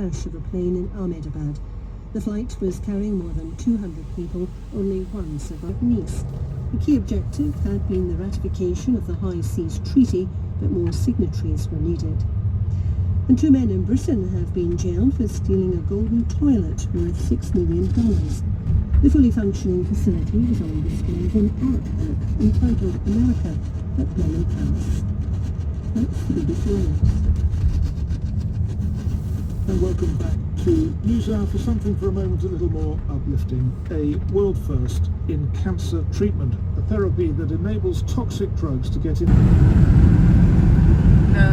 crash of a plane in Ahmedabad. The flight was carrying more than 200 people, only one survived. Nice. The key objective had been the ratification of the High Seas Treaty, but more signatories were needed. And 2 men in Britain have been jailed for stealing a golden toilet worth $6 million. The fully functioning facility was on display in an app entitled America at Lemon Palace. That's the biggest news. And welcome back to News Hour for something for a moment a little more uplifting. A world first in cancer treatment, a therapy that enables toxic drugs to get in. No,